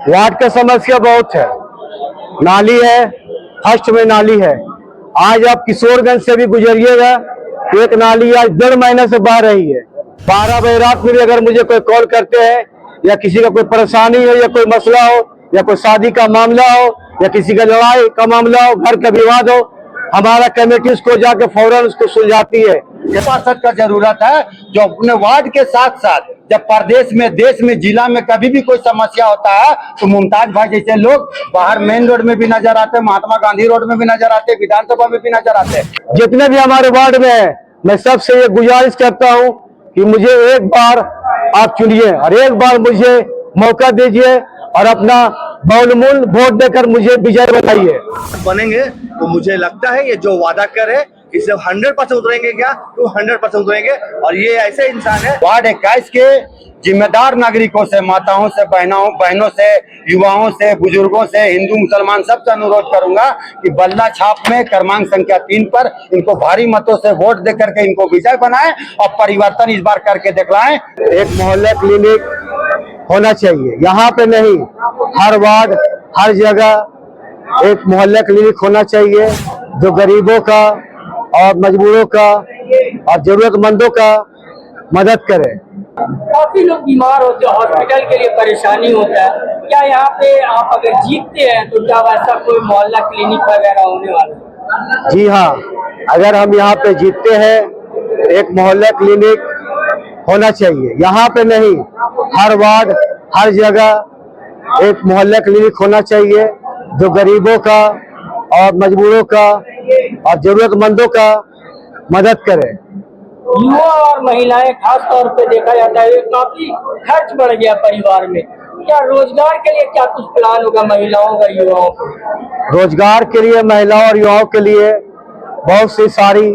Ward का समस्या बहुत है। नाली है, फर्स्ट में नाली है। आज आप किशोरगंज से भी गुजरिएगा, एक नाली आज 1.5 महीने से बह रही है। 12 बजे रात में भी अगर मुझे कोई कॉल करते हैं या किसी का कोई परेशानी हो या कोई मसला हो या कोई शादी का मामला हो या किसी का लड़ाई का मामला हो, घर का विवाद हो, हमारा कमेटी उसको जाके फौरन उसको सुलझाती है। पार्षद का जरूरत है जो अपने वार्ड के साथ साथ जब प्रदेश में, देश में, जिला में कभी भी कोई समस्या होता है तो मुमताज भाई जैसे लोग बाहर मेन रोड में भी नजर आते, महात्मा गांधी रोड में भी नजर आते, विधानसभा में भी नजर आते। जितने भी हमारे वार्ड में है, मैं सबसे ये गुजारिश करता हूँ कि मुझे एक बार आप चुनिए और एक बार मुझे मौका दीजिए और अपना बहुमूल्य वोट देकर मुझे विजय बनाइए। बनेंगे तो मुझे लगता है ये जो वादा करे इससे 100% उतरेंगे, क्या तो 100% उतरेंगे। और ये ऐसे इंसान है। वार्ड 21 के जिम्मेदार नागरिकों से, माताओं से, बहनों से, युवाओं से, बुजुर्गों से, हिंदू मुसलमान सबसे अनुरोध करूंगा कि बल्ला छाप में क्रमांक संख्या 3 पर इनको भारी मतों से वोट दे करके इनको विजय बनाएं और परिवर्तन इस बार करके दिखलाएं। एक मोहल्ला क्लिनिक होना चाहिए, यहाँ पे नहीं, हर वार्ड, हर जगह एक मोहल्ला क्लिनिक होना चाहिए जो गरीबों का और मजबूरों का और जरूरतमंदों का मदद करे। काफी लोग बीमार होते हैं, हॉस्पिटल के लिए परेशानी होता है। क्या यहाँ पे आप अगर जीतते हैं तो क्या वैसा कोई मोहल्ला क्लिनिक वगैरह होने वाला? जी हाँ, अगर हम यहाँ पे जीतते हैं तो एक मोहल्ला क्लिनिक होना चाहिए, यहाँ पे नहीं, हर वार्ड, हर जगह एक मोहल्ला क्लिनिक होना चाहिए जो गरीबों का और मजबूरों का और जरूरतमंदों का मदद करे। युवा और महिलाएं खास तौर पे देखा जाता है काफी खर्च बढ़ गया परिवार में। क्या रोजगार के लिए क्या कुछ प्लान होगा महिलाओं का, युवाओं को? रोजगार के लिए महिलाओं और युवाओं के लिए बहुत सी सारी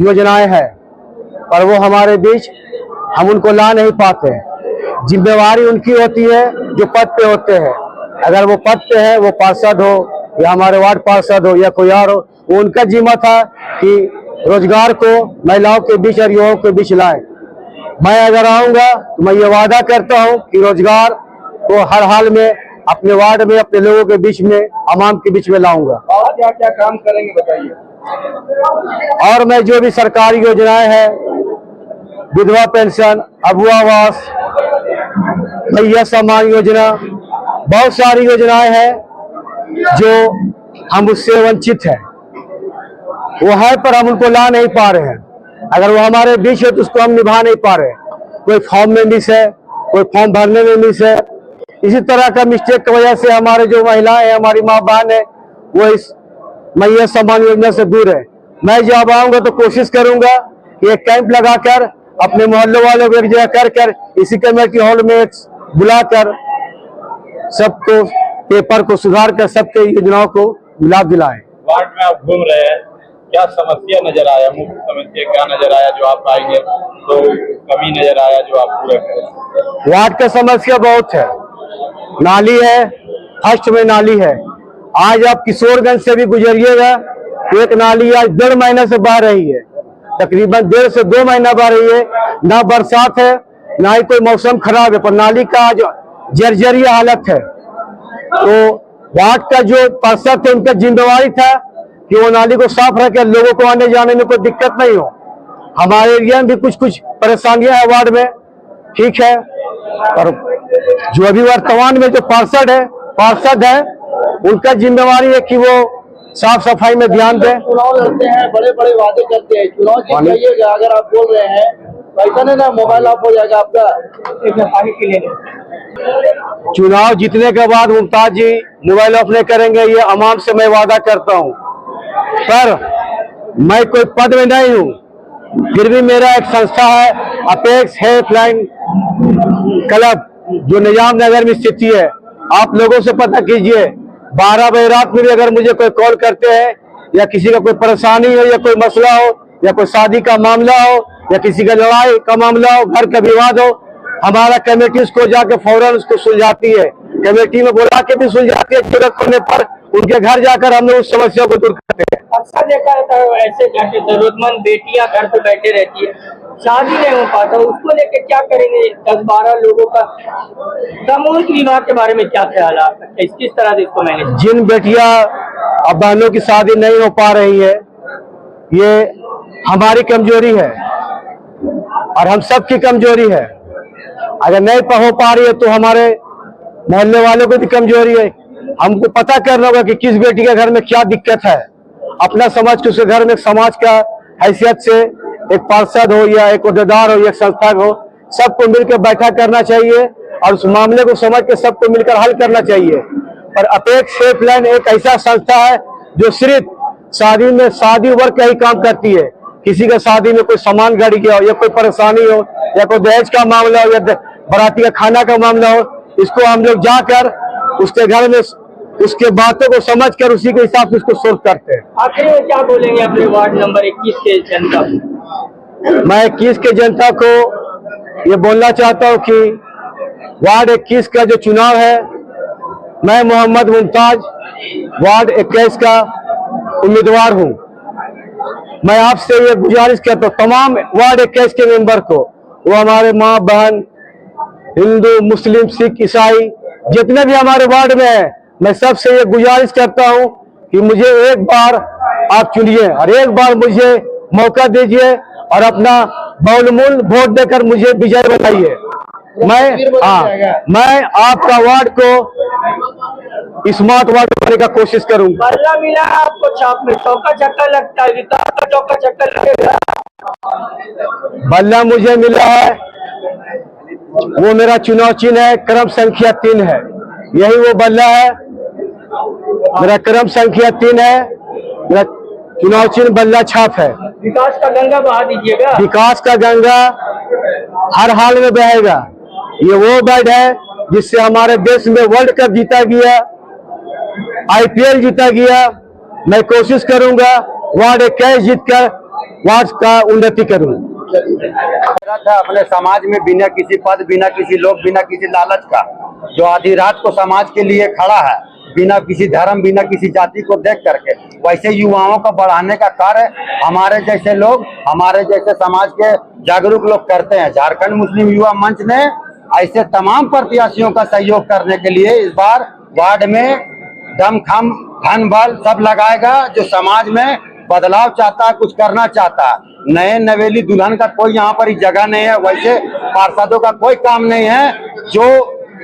योजनाएं हैं, पर वो हमारे बीच हम उनको ला नहीं पाते। जिम्मेवारी उनकी होती है जो पद पे होते हैं। अगर वो पद पे है, वो पार्षद हो या हमारे वार्ड पार्षद हो या कोई और हो, वो उनका जिम्मा था कि रोजगार को महिलाओं के बीच और युवाओं के बीच लाए। मैं अगर आऊंगा तो मैं ये वादा करता हूं कि रोजगार को हर हाल में अपने वार्ड में, अपने लोगों के बीच में, आवाम के बीच में लाऊंगा। और क्या क्या काम करेंगे बताइए। और मैं जो भी सरकारी योजनाएं हैं, विधवा पेंशन, अबुआ आवास, भैया सम्मान योजना, बहुत सारी योजनाएं हैं जो हम उससे वंचित हैं। वो है पर हम उनको ला नहीं पा रहे हैं। अगर वो हमारे बीच है तो उसको हम निभा नहीं पा रहे हैं। कोई फॉर्म में मिस है, कोई फॉर्म भरने में मिस है। इसी तरह का मिस्टेक की वजह से हमारे जो महिलाएं हैं, हमारी माँ बहन है, वो इस भैया सम्मान योजना से दूर है। मैं जब आऊंगा तो कोशिश करूंगा कि एक कैंप लगाकर अपने मोहल्ले वालों को एक जगह कर इसी कमेटी हॉल में बुलाकर सबको पेपर को सुधार कर सबके योजनाओं को लाभ दिलाएं। वार्ड में आप घूम रहे हैं, क्या समस्या नजर आया, मुख्य समस्या क्या नजर आया जो आप आएंगे तो कमी नजर आया जो आप पूरा करें? वार्ड का समस्या बहुत है। नाली है, फर्स्ट में नाली है। आज आप किशोरगंज से भी गुजरिएगा, एक नाली आज 1.5 महीने से बह रही है, तकरीबन 1.5 से 2 महीना बह रही है। ना बरसात है, ना ही कोई मौसम खराब है, पर नाली का आज जर्जरिया हालत है। तो वार्ड का जो पार्षद थे, उनका जिम्मेवारी था कि वो नाली को साफ रखे, लोगों को आने जाने में कोई दिक्कत नहीं हो। हमारे एरिया में भी कुछ परेशानियां हैं वार्ड में, ठीक है, और जो अभी वर्तमान में जो पार्षद है उनका जिम्मेवारी है कि वो साफ सफाई में ध्यान दें। चुनाव लड़ते हैं, बड़े बड़े वादे करते हैं, चुनाव जीत जाइएगा अगर आप बोल रहे हैं, ऐसा नहीं ना मोबाइल ऑफ हो जाएगा आपका। पानी के लिए चुनाव जीतने के बाद मुमताज जी मोबाइल ऑफ नहीं करेंगे, ये अवाम से मैं वादा करता हूँ। पर मैं कोई पद में नहीं हूँ, फिर भी मेरा एक संस्था है अपेक्स हेल्पलाइन क्लब, जो निजाम नगर में स्थित है। आप लोगों से पता कीजिए, 12 बजे रात में भी अगर मुझे कोई कॉल करते हैं या किसी का कोई परेशानी हो या कोई मसला हो या कोई शादी का मामला हो या किसी का लड़ाई का मामला हो, घर का विवाद हो, हमारा कमेटी उसको जाके फौरन उसको सुलझाती है। कमेटी में बुला के भी सुलझाती है, जरूरत पड़ने पर उनके घर जाकर हम लोग उस समस्या को दूर करते हैं। अक्सर देखा जाता है ऐसे घर के जरूरतमंद बेटियां घर पे बैठे रहती है, शादी नहीं हो पाता, उसको लेके क्या करेंगे? 10-12 लोगों का सामूहिक विवाह के बारे में क्या ख्याल है आपका? किस तरह से इसको मैनेज? जिन बेटियां अब बहनों की शादी नहीं हो पा रही है, ये हमारी कमजोरी है और हम सब की कमजोरी है। अगर नहीं हो पा रही है तो हमारे मोहल्ले वालों को भी कमजोरी है। हमको पता करना होगा कि किस बेटी के घर में क्या दिक्कत है, अपना समझ के उसके घर में समाज का हैसियत से एक पार्षद हो या एक उद्देदार हो या एक संस्थाक हो, सबको मिलकर बैठा करना चाहिए और उस मामले को समझ के सबको मिलकर हल करना चाहिए। पर अपेक्स सेफ लाइन एक ऐसा संस्था है जो सिर्फ शादी में शादी वर्ग का ही काम करती है। किसी का शादी में कोई सामान गाड़ी गया हो या कोई परेशानी हो या कोई दहेज का मामला हो या बराती का खाना का मामला हो, इसको हम लोग जाकर उसके घर में उसके बातों को समझकर उसी के हिसाब से उसको सोल्व करते हैं। आखिर में क्या बोलेंगे अपने वार्ड नंबर 21 के जनता को? मैं 21 के जनता को ये बोलना चाहता हूँ कि वार्ड 21 का जो चुनाव है, मैं मोहम्मद मुमताज वार्ड 21 का उम्मीदवार हूँ। मैं आपसे ये गुजारिश करता हूँ तमाम वार्ड 21 के मेंबर को, वो हमारे माँ बहन, हिंदू, मुस्लिम, सिख, ईसाई जितने भी हमारे वार्ड में है, मैं सबसे ये गुजारिश करता हूँ कि मुझे एक बार आप चुनिए और एक बार मुझे मौका दीजिए और अपना बहुमूल्य वोट देकर मुझे विजय बनाइए। मैं आपका वार्ड को स्मार्ट वार्ड बनाने का कोशिश करूंगा। बल्ला मिला आपको छाप में, चौका छक्का लगता है, विकास का चौका छक्का लगेगा। बल्ला मुझे मिला है, वो मेरा चुनाव चिन्ह है, क्रम संख्या 3 है। यही वो बल्ला है, मेरा क्रम संख्या 3 है, मेरा चुनाव चिन्ह बल्ला छाप है। विकास का गंगा बहा दीजिएगा। विकास का गंगा हर हाल में बहेगा। ये वो वर्ड है जिससे हमारे देश में वर्ल्ड कप जीता गया, IPL जीता गया। मैं कोशिश करूंगा वार्ड 21 जीतकर वार्ड का उन्नति करूं। अपने समाज में बिना किसी पद, बिना किसी लोभ, बिना किसी लालच का, जो आधी रात को समाज के लिए खड़ा है, बिना किसी धर्म, बिना किसी जाति को देख करके, वैसे युवाओं को बढ़ाने का कार्य हमारे जैसे लोग, हमारे जैसे समाज के जागरूक लोग करते हैं। झारखंड मुस्लिम युवा मंच ने ऐसे तमाम प्रत्याशियों का सहयोग करने के लिए इस बार वार्ड में दमखम, धन बल सब लगाएगा। जो समाज में बदलाव चाहता है, कुछ करना चाहता है, नए नवेली दुल्हन का कोई यहाँ पर जगह नहीं है, वैसे पार्षदों का कोई काम नहीं है। जो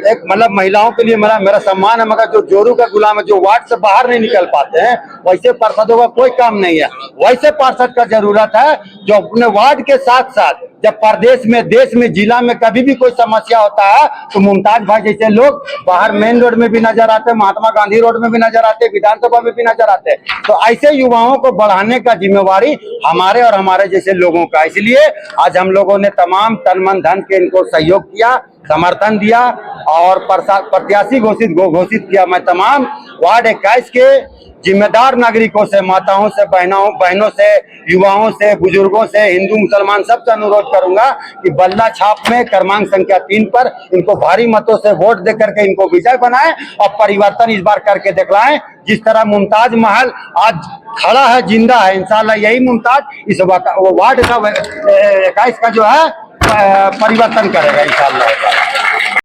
एक मतलब महिलाओं के लिए मेरा सम्मान है, मगर जो जोरू का गुलाम है, जो वार्ड से बाहर नहीं निकल पाते हैं, वैसे पार्षदों का कोई काम नहीं है। वैसे पार्षद का जरूरत है जो अपने वार्ड के साथ साथ जब प्रदेश में, देश में, जिला में कभी भी कोई समस्या होता है तो मुमताज भाई जैसे लोग बाहर मेन रोड में भी नजर आते हैं, महात्मा गांधी रोड में भी नजर आते हैं, विधानसभा में भी नजर आते हैं। तो ऐसे युवाओं को बढ़ाने का जिम्मेवारी हमारे और हमारे जैसे लोगों का। इसलिए आज हम लोगों ने तमाम तन मन धन के इनको सहयोग किया, समर्थन दिया और प्रत्याशी घोषित किया। मैं तमाम वार्ड 21 के जिम्मेदार नागरिकों से, माताओं से, बहनों से, युवाओं से, बुजुर्गों से, हिंदू मुसलमान सबसे अनुरोध करूंगा कि बल्ला छाप में क्रमांक संख्या 3 पर इनको भारी मतों से वोट दे करके इनको विजय बनाएं और परिवर्तन इस बार करके दिखलाएं। जिस तरह मुमताज महल आज खड़ा है, जिंदा है, इंशाल्लाह यही मुमताज इस वार्ड का 21 का जो है परिवर्तन करेगा इंशाल्लाह।